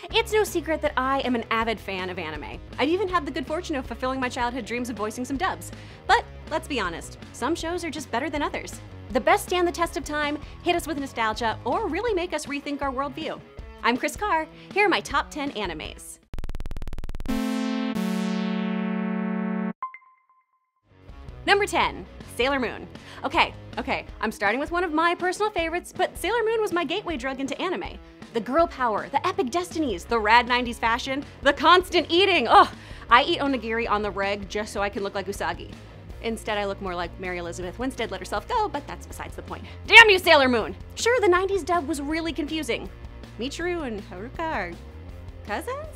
It's no secret that I am an avid fan of anime. I've even had the good fortune of fulfilling my childhood dreams of voicing some dubs. But let's be honest, some shows are just better than others. The best stand the test of time, hit us with nostalgia, or really make us rethink our worldview. I'm Chris Carr. Here are my top 10 animes. Number 10, Sailor Moon. Okay, I'm starting with one of my personal favorites, but Sailor Moon was my gateway drug into anime. The girl power, the epic destinies, the rad 90s fashion, the constant eating. Oh, I eat onigiri on the reg just so I can look like Usagi. Instead, I look more like Mary Elizabeth Winstead let herself go, but that's besides the point. Damn you, Sailor Moon! Sure, the 90s dub was really confusing. Michiru and Haruka are cousins?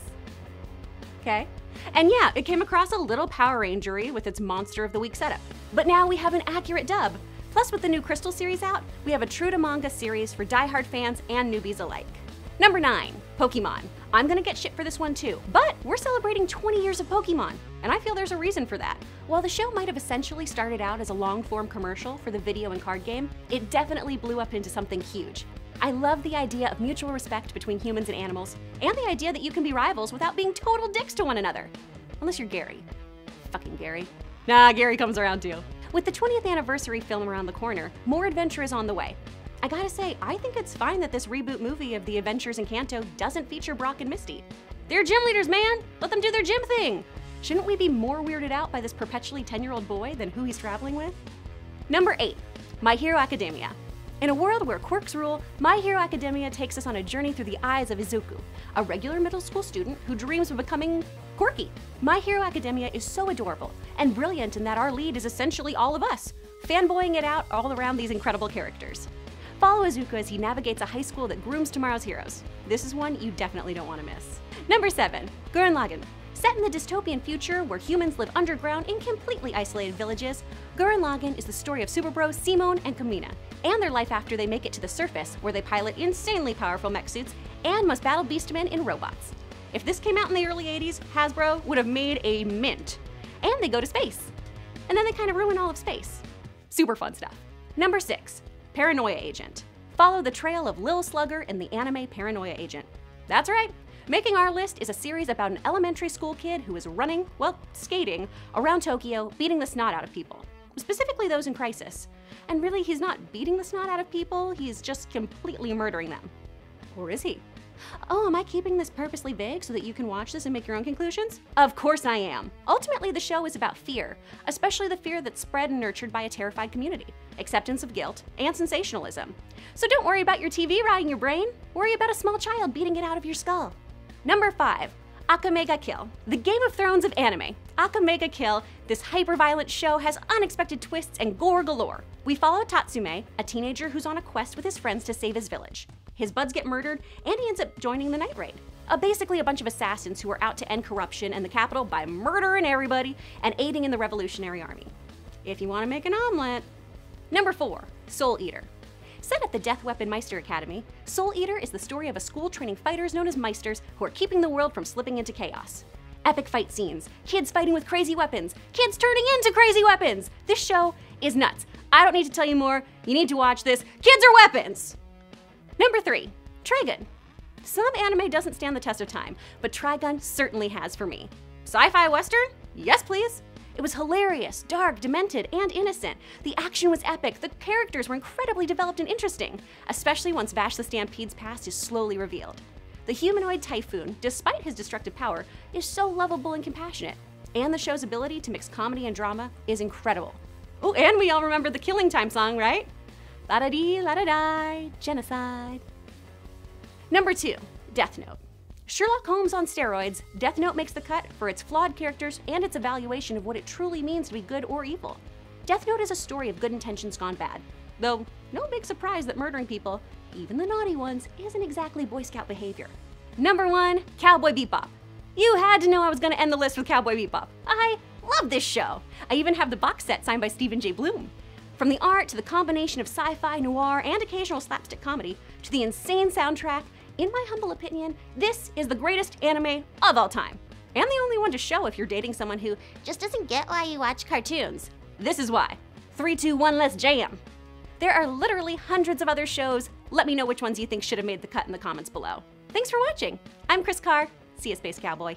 Okay. And yeah, it came across a little Power Rangery with its Monster of the Week setup. But now we have an accurate dub. Plus, with the new Crystal series out, we have a true to manga series for diehard fans and newbies alike. Number 9, Pokemon. I'm gonna get shit for this one too, but we're celebrating 20 years of Pokemon, and I feel there's a reason for that. While the show might have essentially started out as a long-form commercial for the video and card game, it definitely blew up into something huge. I love the idea of mutual respect between humans and animals, and the idea that you can be rivals without being total dicks to one another. Unless you're Gary. Fucking Gary. Nah, Gary comes around too. With the 20th anniversary film around the corner, more adventure is on the way. I gotta say, I think it's fine that this reboot movie of The Adventures in Kanto doesn't feature Brock and Misty. They're gym leaders, man! Let them do their gym thing! Shouldn't we be more weirded out by this perpetually 10-year-old boy than who he's traveling with? Number 8, My Hero Academia. In a world where quirks rule, My Hero Academia takes us on a journey through the eyes of Izuku, a regular middle school student who dreams of becoming quirky. My Hero Academia is so adorable and brilliant in that our lead is essentially all of us, fanboying it out all around these incredible characters. Follow Izuku as he navigates a high school that grooms tomorrow's heroes. This is one you definitely don't want to miss. Number 7, Gurren Lagann. Set in the dystopian future where humans live underground in completely isolated villages, Gurren Lagann is the story of Superbro, Simone, and Kamina, and their life after they make it to the surface where they pilot insanely powerful mech suits and must battle beastmen in robots. If this came out in the early 80s, Hasbro would have made a mint. And they go to space. And then they kind of ruin all of space. Super fun stuff. Number 6, Paranoia Agent. Follow the trail of Lil Slugger in the anime Paranoia Agent. That's right, making our list is a series about an elementary school kid who is running, well, skating, around Tokyo, beating the snot out of people. Specifically those in crisis. And really, he's not beating the snot out of people, he's just completely murdering them. Or is he? Oh, am I keeping this purposely vague so that you can watch this and make your own conclusions? Of course I am. Ultimately, the show is about fear, especially the fear that's spread and nurtured by a terrified community, acceptance of guilt, and sensationalism. So don't worry about your TV rotting your brain, worry about a small child beating it out of your skull. Number 5, Akame ga Kill, the Game of Thrones of anime. Akame ga Kill, this hyper-violent show has unexpected twists and gore galore. We follow Tatsume, a teenager who's on a quest with his friends to save his village. His buds get murdered, and he ends up joining the Night Raid. Basically a bunch of assassins who are out to end corruption in the capital by murdering everybody and aiding in the Revolutionary Army. If you want to make an omelet. Number 4, Soul Eater. Set at the Death Weapon Meister Academy, Soul Eater is the story of a school training fighters known as Meisters who are keeping the world from slipping into chaos. Epic fight scenes, kids fighting with crazy weapons, kids turning into crazy weapons. This show is nuts. I don't need to tell you more. You need to watch this. Kids are weapons! Number 3, Trigun. Some anime doesn't stand the test of time, but Trigun certainly has for me. Sci-fi western? Yes, please. It was hilarious, dark, demented, and innocent. The action was epic, the characters were incredibly developed and interesting, especially once Vash the Stampede's past is slowly revealed. The humanoid Typhoon, despite his destructive power, is so lovable and compassionate, and the show's ability to mix comedy and drama is incredible. Oh, and we all remember the Killing Time song, right? La-da-dee, la-da-die, genocide. Number 2, Death Note. Sherlock Holmes on steroids, Death Note makes the cut for its flawed characters and its evaluation of what it truly means to be good or evil. Death Note is a story of good intentions gone bad. Though, no big surprise that murdering people, even the naughty ones, isn't exactly Boy Scout behavior. Number 1, Cowboy Bebop. You had to know I was gonna end the list with Cowboy Bebop. I love this show. I even have the box set signed by Stephen J. Bloom. From the art to the combination of sci-fi, noir, and occasional slapstick comedy, to the insane soundtrack, in my humble opinion, this is the greatest anime of all time. And the only one to show if you're dating someone who just doesn't get why you watch cartoons. This is why. 3, 2, 1, let's jam. There are literally hundreds of other shows. Let me know which ones you think should have made the cut in the comments below. Thanks for watching. I'm Chris Carr. See ya, Space Cowboy.